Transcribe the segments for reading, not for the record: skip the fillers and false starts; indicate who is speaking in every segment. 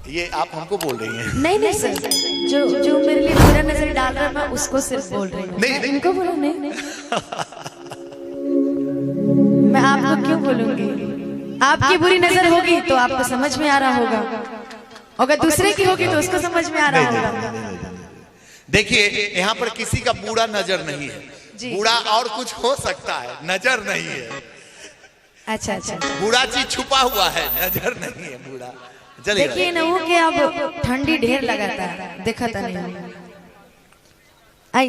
Speaker 1: ये आप हमको बोल रही हैं?
Speaker 2: नहीं नहीं सर, जो मेरे लिए बुरा नजर डाल रहा है मैं उसको सिर्फ बोल रही हूँ।
Speaker 1: नहीं
Speaker 2: इनको बोला नहीं। मैं आपको क्यों बोलूंगी? आपकी बुरी नजर होगी तो आपको समझ में आ रहा होगा, अगर दूसरे की होगी तो उसको समझ में आ रहा होगा।
Speaker 1: देखिए यहाँ पर किसी का बुरा नजर नहीं है, बुरा और कुछ हो सकता है, नजर नहीं है।
Speaker 2: अच्छा अच्छा,
Speaker 1: बुरा चीज छुपा हुआ है, नजर नहीं है बुरा। चलिए
Speaker 2: देखिए ना वो कि अब ठंडी ढेर लगाता है, देखा था नहीं। आई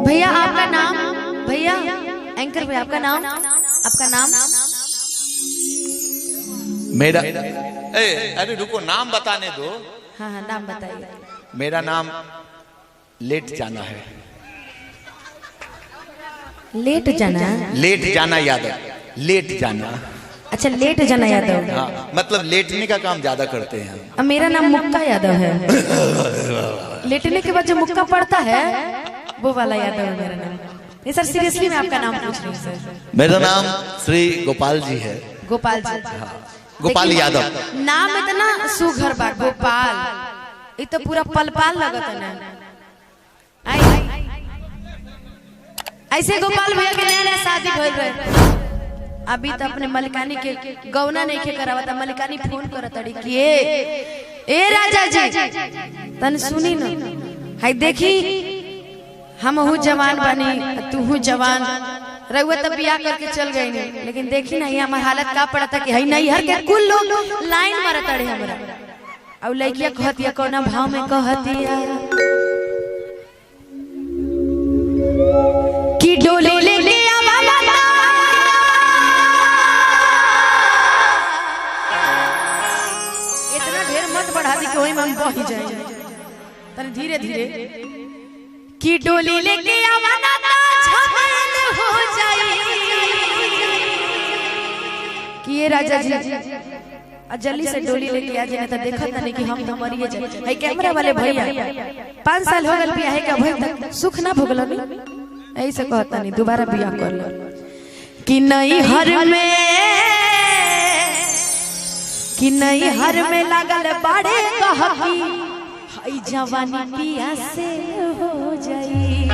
Speaker 2: भैया आपका नाम, भैया एंकर भैया आपका नाम, आपका नाम?
Speaker 1: मेरा अरे रुको, नाम बताने दो।
Speaker 2: हाँ हाँ नाम बताइए।
Speaker 1: मेरा नाम लेट जाना है।
Speaker 2: लेट जाना?
Speaker 1: लेट जाना यादव, लेट जाना।
Speaker 2: अच्छा लेट जाना यादव।
Speaker 1: हाँ मतलब लेटने का काम ज्यादा करते हैं।
Speaker 2: अब मेरा नाम मुक्का यादव है। लेटने के बाद जो मुक्का पड़ता है वो वाला यादव है मेरा नाम। नहीं सर सीरियसली मैं आपका नाम पूछ रही हूँ सर।
Speaker 1: मेरा नाम श्री गोपाल जी है।
Speaker 2: गोपाल जी?
Speaker 1: गोपाल यादव।
Speaker 2: नाम इतना सुघर बा गोपाल, ये तो पूरा पलपाल लगता है ना। ऐसे गोपाल भैया के नया नया शादी भइल रहे, अभी तो अपने मलिकानी के गौना नहीं के करावता। मलिकानी फोन करत अड़ी कि ए राजा जी तन सुनी न, हाय देखी हम हूँ जवान बनी तू हूँ जवान, रहुआ तब बियाह करके चल गई नहीं, लेकिन देखी ना ये हमार हालत का पड़ा था कि हई नहीं हर के कुल लोग लाइन मारत अड़े हमरा। और लड़किया कहतिया कोना भाव में कहतिया कि डोली लेके आवाला ना, इतना ढेर मत बढ़ा दी कि वही में बह जाए, तने धीरे धीरे। कि डोली लेके आवाला ना झमेल हो जाए, कि ये राजा जी जल्दी से डोली लेके आ जाए, तो देखा था नहीं कि हम तो मरिए जाए। है कैमरा वाले भैया 5 साल हो गए बियाह है का भाई सुख ना भोगल ऐसे कहता नहीं, दोबारा बियाह कर लो। कि नहीं हर में, कि नहीं हर में लागल बाड़े कहकी हई जवानी पिया से हो जाई।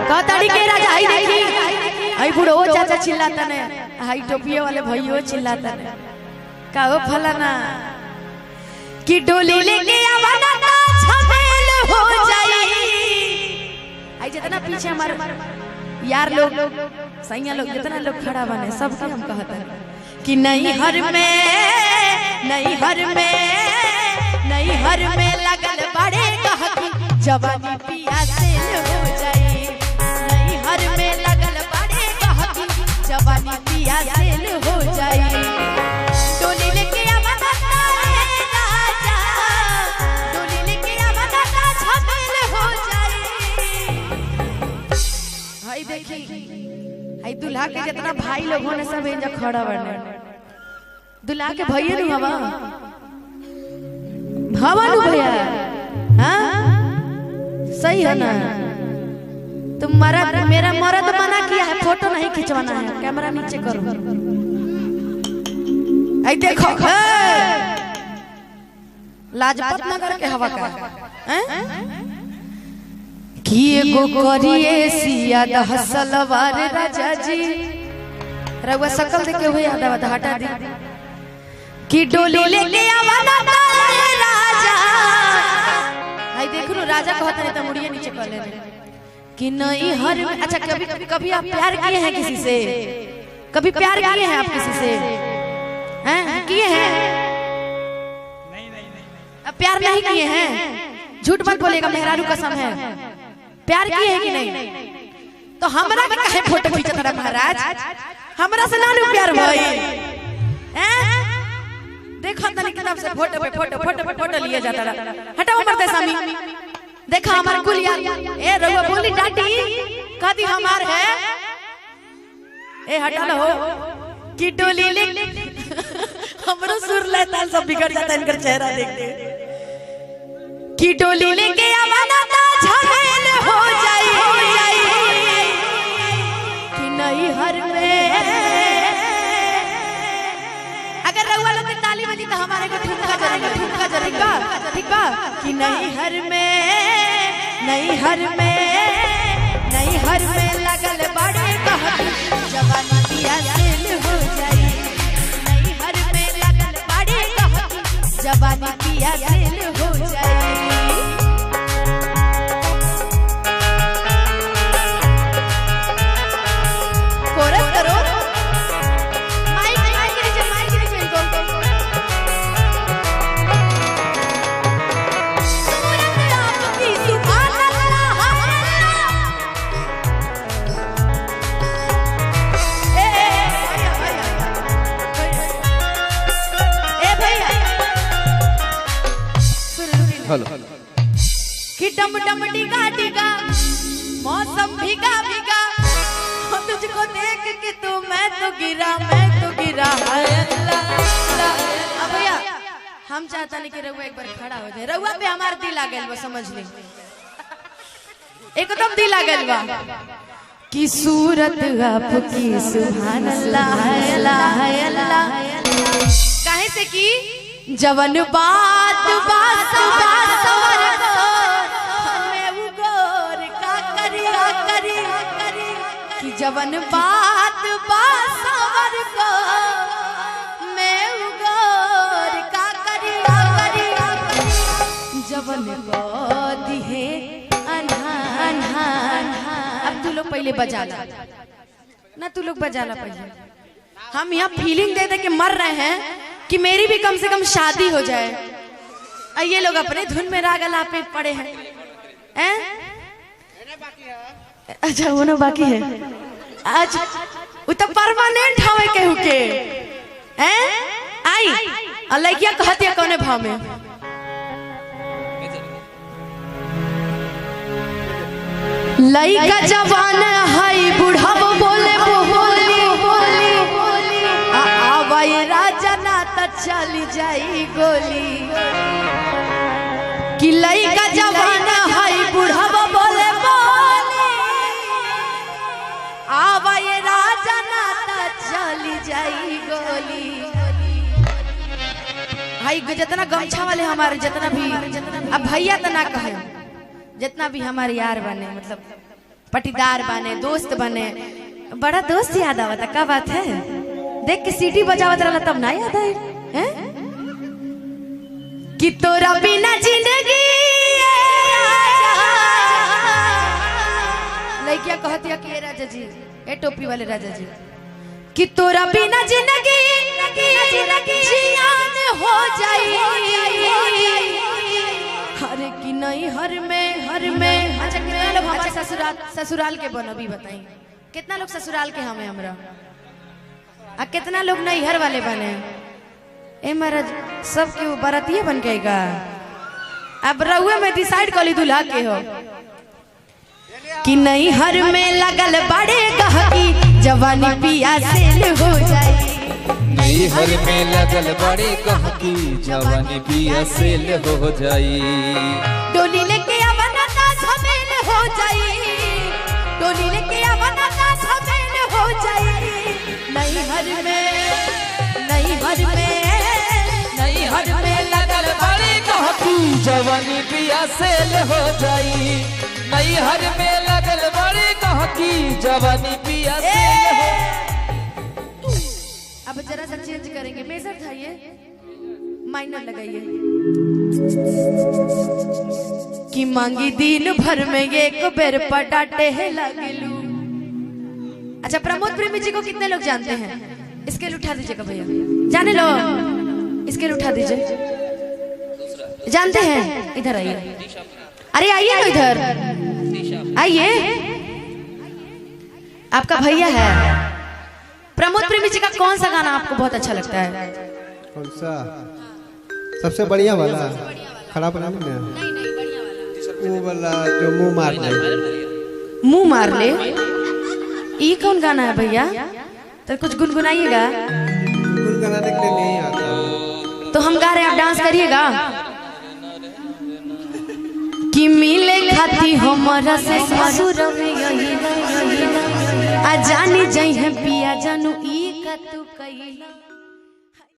Speaker 2: कहताड़ी के राजा हई देखी हई बुढ़ो चाचा चिल्लाता ने, हई टोपिए वाले भइयो चिल्लाता ने, का ओ फलाना कि डोली लेके आवाना ना झमेल हो जाई। आई जितना पीछे हमारे यार लोग सैया लोग जितना लोग खड़ा बने सबके हम कहते हैं कि नहीं हर में, नहीं हर में, नहीं हर में लगल बड़े कहकी जवानी पिया से हो जाए। नहीं हर में लगल बड़े कहकी जवानी पिया से हो जाए। डोली लेके आवाना राजा, डोली लेके आवाना झमेल हो जाए। हाय देखी हाय दुल्हा के जितना भाई लोग होने सब इंजा खड़ा बने, दुल्हा के भैया नहीं हवा भवन भैया। हाँ सही है ना, तुम मरद मेरा मरद मना किया है, फोटो नहीं खिंचवाना है, कैमरा नीचे करो। आई देखो लाजपत नगर के हवा का कि एगो करिए सिया दहसलवार राजा जी, रउआ शकल देखे हुए याद आवत हटा दी। कि डोली लेके आवाना राजा, हाय देखो नो राजा कहता नहीं तो मुड़िए नीचे कर ले। कि नहीं हर में, अच्छा कभी कभी आप प्यार किए हैं किसी से? कभी प्यार किए हैं आप किसी से? हैं किए हैं? नहीं नहीं नहीं, अब प्यार नहीं किए हैं, झूठ मत बोलेगा, मेहरारू कसम है। प्यार किए हैं कि नहीं? तो हमरा के काहे फोटो खींचत रहा महाराज? हमरा से नानू प्यार भई हैं? देखो तनी किताब से फोटो पे फोटो फोटो पे फोटो लिए जाता रहा। हटाओ मरते सामी, देखा हमार कुलिया ए रउआ बोली डाटी कदी हमार है ए हटा लो। कि डोली ले हमरो सुर ले ताल सब बिगड़ जाता इनका चेहरा देख के। कि डोली लेके आवाना ता झमेल हो जाई। कि नहीं नई हर में अगर रउआ लोग के ताली बजी तो हमारे को ठुमका जरेगा ठीक बा कि नई हर में लगल बड़े कहती जवानी पिया सेल हो जाई नई हर में लगल बड़े कहती जवानी पिया सेल हो जाई कोरस करो माइक नीचे इनको
Speaker 3: हेलो
Speaker 2: कि डम डम डिगा डिगा मौसम भीगा भीगा तुझको देख के तो मैं तो गिरा हाय अल्लाह अब भैया हम चाहता नहीं कि रउआ एक बार खड़ा हो जाए रउआ पे हमार दिल आ गइल बा समझ ली एकदम दिल आ गइल बा कि सूरत आपकी सुभान अल्लाह हाय अल्लाह काहे से कि जवन बात सवर मैं उगोर का करी कि जवन बात सवर को मैं उगोर का करी जवन को दिहे अनहान अब तू लोग पहले बजा ला ना तू लोग बजा ला पहले हम यहाँ फीलिंग दे दे के मर रहे हैं कि मेरी भी कम से कम शादी हो जाए ये लोग अपने धुन में राग अलापे पड़े हैं अच्छा वो ना बाकी है आज वो तो परमानेंट हवे केहू के आई लड़किया कहती है कौने भाव में लड़का जवान हाई बुढ़ाव बोले राजा ना त चली जाई गोली कि लइका जवान हाई बुढ़ावा बोले आवा ये राजा ना त चली जाई गोली हाई जितना गमछा वाले हमारे जितना भी अब भैया तो ना कहे जितना भी हमारे यार बने मतलब पटीदार बने दोस्त बने बड़ा दोस्त याद आवता क्या बात है देख के सीटी बजावत रहला तब ना याद आए हैं कि तोरा बिना जिंदगी लड़किया कहती है कि ये राजा जी ए टोपी वाले राजा जी कि तोरा बिना जिंदगी जियान हो जाई अरे कि नहीं हर में अच्छा कितना लोग हमारे ससुराल के बन अभी बताइए कितना लोग ससुराल के हमें हमरा आ कितना लोग नैहर वाले बने ए महाराज सब के बरातिये बन गएगा अब रउए में डिसाइड कर ली दूल्हा के हो कि नैहर में लगल बड़े गहकी जवानी पिया सेल हो जाए
Speaker 3: नैहर में लगल बड़े गहकी जवानी पिया सेल हो जाई
Speaker 2: डोली लेके आवना ता समेल हो जाई डोली लेके आवना ता समेल हो जाई नैहर में लगल बड़े
Speaker 3: गहकी जवानी पिया सेल हो जाई नैहर में लगल बड़े गहकी जवानी पिया सेल हो
Speaker 2: अब जरा सा चेंज करेंगे मेजर उठाइए माइनर लगाइए कि मांगी दिन भर में एक बेर पटाटे लगलू अच्छा प्रमोद प्रेमी जी को कितने लोग जानते हैं इसके लिए उठा दीजिएगा भैया जाने लो इसके लिए उठा दीजिए जानते हैं इधर आइए अरे आइए ना इधर आइए आपका भैया है प्रमोद प्रेमी जी का कौन सा गाना आपको बहुत अच्छा लगता है
Speaker 4: कौन सा सबसे बढ़िया वाला खराब नहीं ना वो वाला जो मुंह मार ले ये कौन गाना है भैया तो कुछ गुनगुनाइएगा गुनगुनाने के लिए नहीं आता
Speaker 2: तो हम गा रहे हैं आप डांस करिएगा कि मिले खाती हमारा से ससुर में यही आ जानी जई है पिया जानू ई का तू कहिला